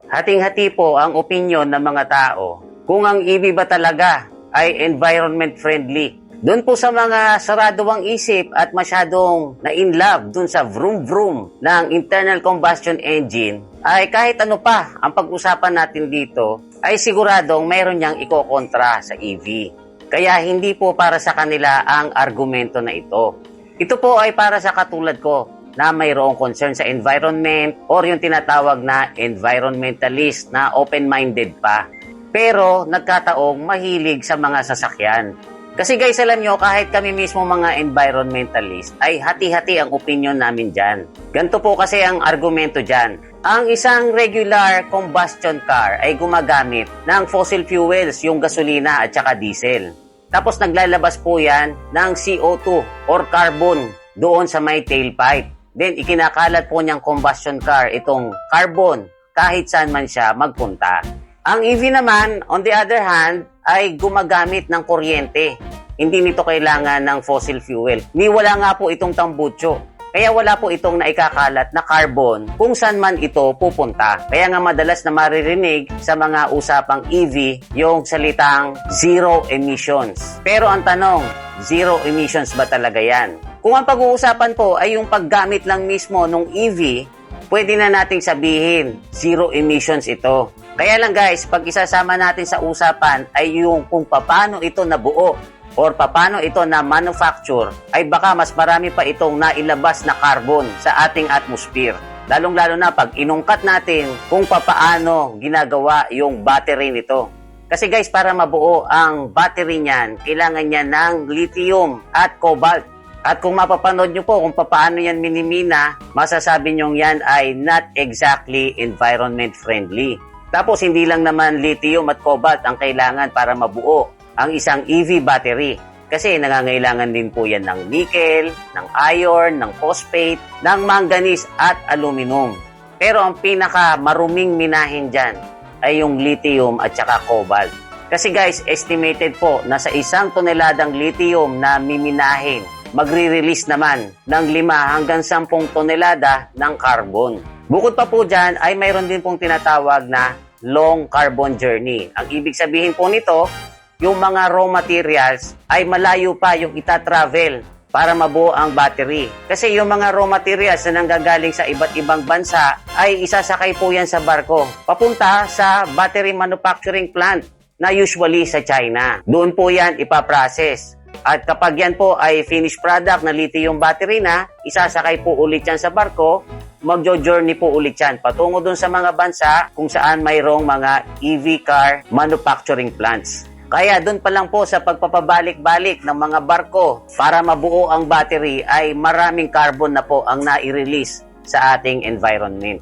Hating-hati po ang opinyon ng mga tao kung ang EV ba talaga ay environment friendly. Doon po sa mga sarado ang isip at masyadong na-in-love doon sa vroom-vroom ng internal combustion engine, ay kahit ano pa ang pag-usapan natin dito, ay siguradong mayroon niyang ikokontra sa EV. Kaya hindi po para sa kanila ang argumento na ito. Ito po ay para sa katulad ko na mayroong concern sa environment or yung tinatawag na environmentalist na open-minded pa. Pero nagkataong mahilig sa mga sasakyan. Kasi guys, alam nyo, kahit kami mismo mga environmentalist, ay hati-hati ang opinion namin dyan. Ganito po kasi ang argumento dyan. Ang isang regular combustion car ay gumagamit ng fossil fuels, yung gasolina at saka diesel. Tapos naglalabas po yan ng CO2 or carbon doon sa may tailpipe. Then ikinakalat po niyang combustion car itong carbon kahit saan man siya magpunta. Ang EV naman, on the other hand, ay gumagamit ng kuryente. Hindi nito kailangan ng fossil fuel. Ni wala nga po itong tambutso. Kaya wala po itong naikakalat na carbon kung saan man ito pupunta. Kaya nga madalas na maririnig sa mga usapang EV yung salitang zero emissions. Pero ang tanong, zero emissions ba talaga yan? Kung ang pag-uusapan po ay yung paggamit lang mismo ng EV, pwede na nating sabihin zero emissions ito. Kaya lang guys, pag isasama natin sa usapan ay yung kung paano ito nabuo or paano ito na manufacture, ay baka mas marami pa itong nailabas na carbon sa ating atmosphere. Lalong-lalo na pag inungkat natin kung paano ginagawa yung battery nito. Kasi guys, para mabuo ang battery niyan, kailangan niya ng lithium at cobalt. At kung mapapanood nyo po kung paano yan minimina, masasabi nyo yan ay not exactly environment friendly. Tapos hindi lang naman lithium at cobalt ang kailangan para mabuo ang isang EV battery. Kasi nangangailangan din po yan ng nickel, ng iron, ng phosphate, ng manganese at aluminum. Pero ang pinaka maruming minahin dyan ay yung lithium at saka cobalt. Kasi guys, estimated po na sa 1 toneladang lithium na miminahin, magre-release naman ng 5 hanggang 10 tonelada ng carbon. Bukod pa po dyan ay mayroon din pong tinatawag na long carbon journey. Ang ibig sabihin po nito, yung mga raw materials ay malayo pa yung ita-travel para mabuo ang battery. Kasi yung mga raw materials na nanggagaling sa iba't ibang bansa ay isasakay po yan sa barko papunta sa battery manufacturing plant na usually sa China. Doon po yan ipaprocess. At kapag yan po ay finished product na lithium battery na, isasakay po ulit yan sa barko, magjo-journey po ulit yan patungo dun sa mga bansa kung saan mayroong mga EV car manufacturing plants. Kaya dun pa lang po sa pagpapabalik-balik ng mga barko para mabuo ang battery ay maraming carbon na po ang nai-release sa ating environment.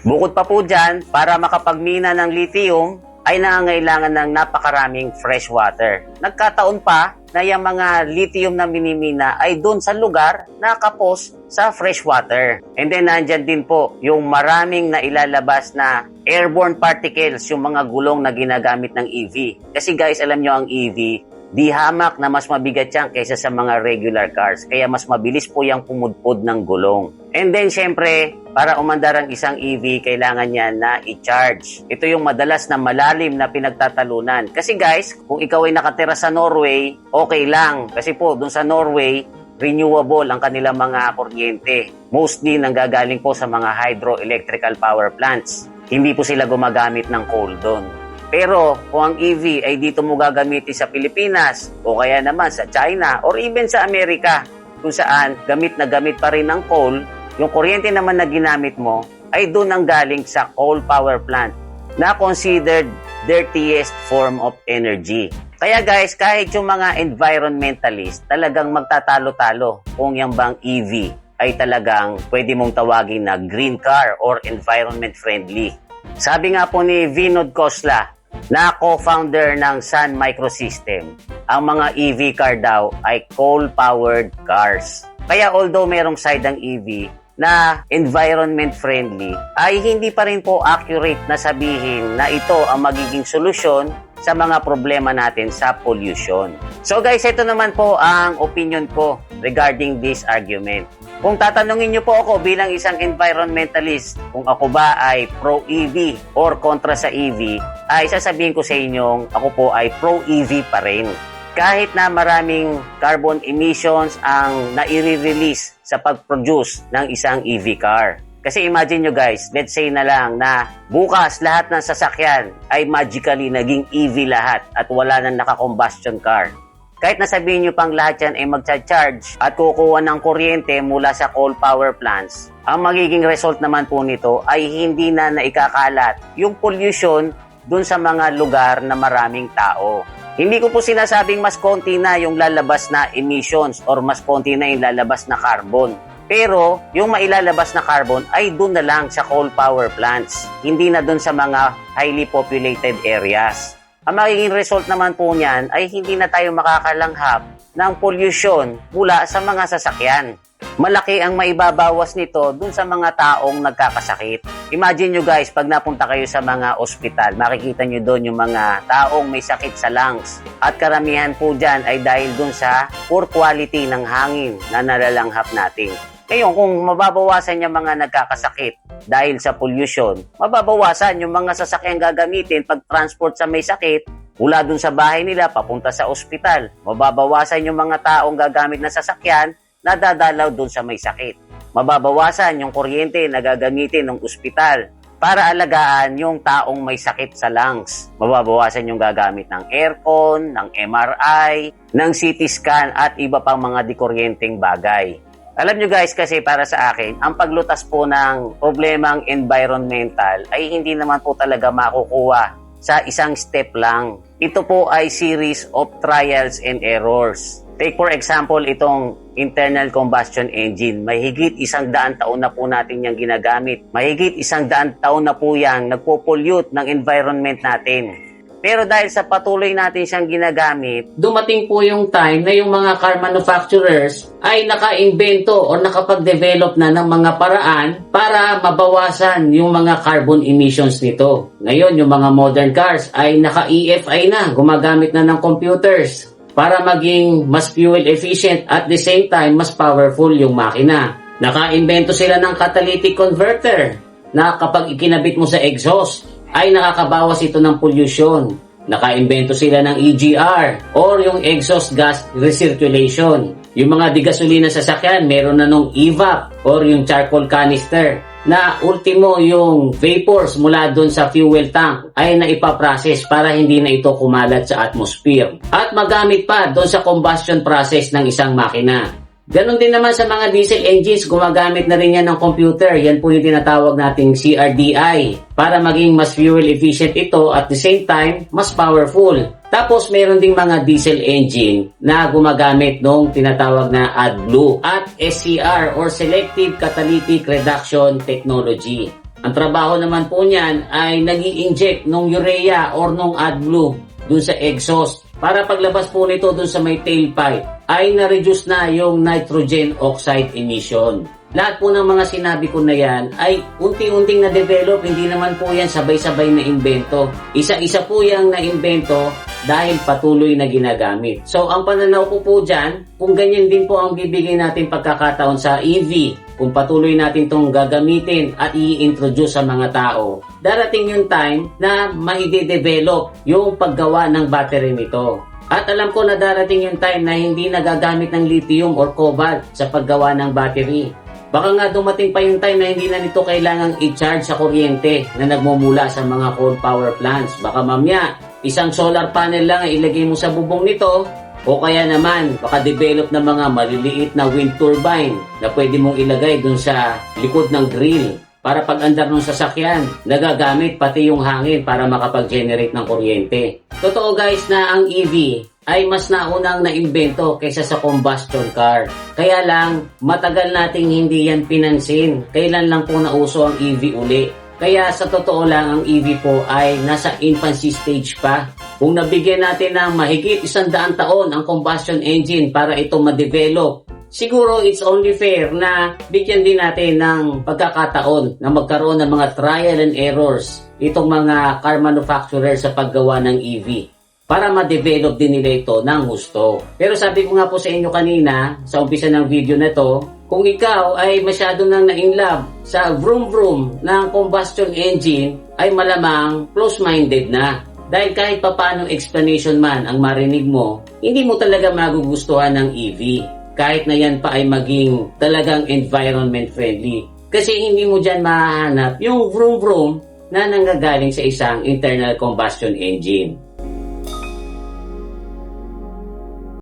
Bukod pa po dyan, para makapagmina ng lithium, ay nangangailangan ng napakaraming fresh water. Nagkataon pa na yung mga lithium na minimina ay doon sa lugar na kapos sa fresh water. And then nandyan din po yung maraming na ilalabas na airborne particles, yung mga gulong na ginagamit ng EV. Kasi guys, alam nyo ang EV, di hamak na mas mabigat yan kaysa sa mga regular cars. Kaya mas mabilis po yung pumudpod ng gulong. And then syempre, para umandar ang isang EV, kailangan niya na i-charge. Ito yung madalas na malalim na pinagtatalunan. Kasi guys, kung ikaw ay nakatira sa Norway, okay lang. Kasi po, dun sa Norway, renewable ang kanilang mga kuryente. Mostly nanggagaling po sa mga hydroelectrical power plants. Hindi po sila gumagamit ng coal doon. Pero kung ang EV ay dito mo gagamitin sa Pilipinas o kaya naman sa China or even sa Amerika, kung saan gamit na gamit pa rin ng coal, yung kuryente naman na ginamit mo ay doon ang galing sa coal power plant na considered dirtiest form of energy. Kaya guys, kahit yung mga environmentalist talagang magtatalo-talo kung yung bang EV ay talagang pwede mong tawagin na green car or environment friendly. Sabi nga po ni Vinod Khosla, na co-founder ng Sun Microsystem, ang mga EV car daw ay coal-powered cars. Kaya although merong side ng EV na environment friendly, ay hindi pa rin po accurate na sabihin na ito ang magiging solusyon sa mga problema natin sa pollution. So guys, ito naman po ang opinion ko regarding this argument. Kung tatanungin niyo po ako bilang isang environmentalist, kung ako ba ay pro-EV or kontra sa EV, ay sasabihin ko sa inyong ako po ay pro-EV pa rin. Kahit na maraming carbon emissions ang nai-release sa pag-produce ng isang EV car. Kasi imagine nyo guys, let's say na lang na bukas lahat ng sasakyan ay magically naging EV lahat at wala nang naka-combustion car. Kahit nasabihin nyo pang lahat yan ay magcha-charge at kukuha ng kuryente mula sa coal power plants, ang magiging result naman po nito ay hindi na naikakalat yung pollution dun sa mga lugar na maraming tao. Hindi ko po sinasabing mas konti na yung lalabas na emissions or mas konti na yung lalabas na carbon. Pero yung mailalabas na carbon ay dun na lang sa coal power plants, hindi na dun sa mga highly populated areas. Ang magiging result naman po niyan ay hindi na tayo makakalanghap ng pollution mula sa mga sasakyan. Malaki ang maibabawas nito dun sa mga taong nagkakasakit. Imagine nyo guys, pag napunta kayo sa mga ospital, makikita nyo doon yung mga taong may sakit sa lungs. At karamihan po dyan ay dahil dun sa poor quality ng hangin na nalalanghap natin. Ngayon, kung mababawasan yung mga nagkakasakit dahil sa pollution, mababawasan yung mga sasakyang gagamitin pag-transport sa may sakit mula dun sa bahay nila papunta sa ospital. Mababawasan yung mga taong gagamit na sasakyan na dadalaw dun sa may sakit. Mababawasan yung kuryente na gagamitin ng ospital para alagaan yung taong may sakit sa lungs. Mababawasan yung gagamit ng aircon, ng MRI, ng CT scan at iba pang mga dikuryenteng bagay. Alam nyo guys, kasi para sa akin, ang paglutas po ng problemang environmental ay hindi naman po talaga makukuha sa isang step lang. Ito po ay series of trials and errors. Take for example, itong internal combustion engine. Mahigit 100 taon na po natin yung ginagamit. Mahigit 100 taon na po yan nagpo-pollute ng environment natin. Pero dahil sa patuloy natin siyang ginagamit, dumating po yung time na yung mga car manufacturers ay naka-invento o nakapag-develop na ng mga paraan para mabawasan yung mga carbon emissions nito. Ngayon, yung mga modern cars ay naka-EFI na, gumagamit na ng computers para maging mas fuel efficient at the same time mas powerful yung makina. Naka-invento sila ng catalytic converter na kapag ikinabit mo sa exhaust, ay nakakabawas ito ng pollution. Naka-invento sila ng EGR or yung exhaust gas recirculation. Yung mga digasolina sa sasakyan, meron na nung EVAP or yung charcoal canister na ultimo yung vapors mula doon sa fuel tank ay naipaprocess para hindi na ito kumalat sa atmosphere. At magamit pa doon sa combustion process ng isang makina. Ganon din naman sa mga diesel engines, gumagamit na rin yan ng computer. Yan po yung tinatawag nating CRDI para maging mas fuel efficient ito at the same time, mas powerful. Tapos meron ding mga diesel engine na gumagamit ng tinatawag na AdBlue at SCR or Selective Catalytic Reduction Technology. Ang trabaho naman po niyan ay nag-i-inject ng urea or ng AdBlue dun sa exhaust para paglabas po nito dun sa may tailpipe ay na-reduce na yung nitrogen oxide emission. Lahat po ng mga sinabi ko na yan ay unti-unting na-develop, hindi naman po yan sabay-sabay na invento. Isa-isa po yung na-invento dahil patuloy na ginagamit. So ang pananaw ko po dyan, kung ganyan din po ang bibigay natin pagkakataon sa EV, kung patuloy natin itong gagamitin at i-introduce sa mga tao, darating yung time na maide-develop yung paggawa ng battery nito. At alam ko na darating yung time na hindi nagagamit ng lithium or cobalt sa paggawa ng battery. Baka nga dumating pa yung time na hindi na nito kailangang i-charge sa kuryente na nagmumula sa mga coal power plants. Baka mamaya, isang solar panel lang ay ilagay mo sa bubong nito o kaya naman, baka develop na mga maliliit na wind turbine na pwede mong ilagay dun sa likod ng grill para pag-andar ng sasakyan, nagagamit pati yung hangin para makapag-generate ng kuryente. Totoo guys na ang EV ay mas naunang naimbento kaysa sa combustion car. Kaya lang, matagal nating hindi yan pinansin. Kailan lang po nauso ang EV uli. Kaya sa totoo lang, ang EV po ay nasa infancy stage pa. Kung nabigyan natin ng mahigit 100 taon ang combustion engine para ito ma-develop, siguro it's only fair na bigyan din natin ng pagkakataon na magkaroon ng mga trial and errors itong mga car manufacturers sa paggawa ng EV para ma-develop din nila ito ng husto. Pero sabi ko nga po sa inyo kanina, sa umpisa ng video na to, kung ikaw ay masyado nang na-inlove sa vroom-vroom ng combustion engine, ay malamang close-minded na. Dahil kahit papano explanation man ang marinig mo, hindi mo talaga magugustuhan ng EV. Kahit na yan pa ay maging talagang environment friendly. Kasi hindi mo dyan mahahanap yung vroom-vroom na nanggagaling sa isang internal combustion engine.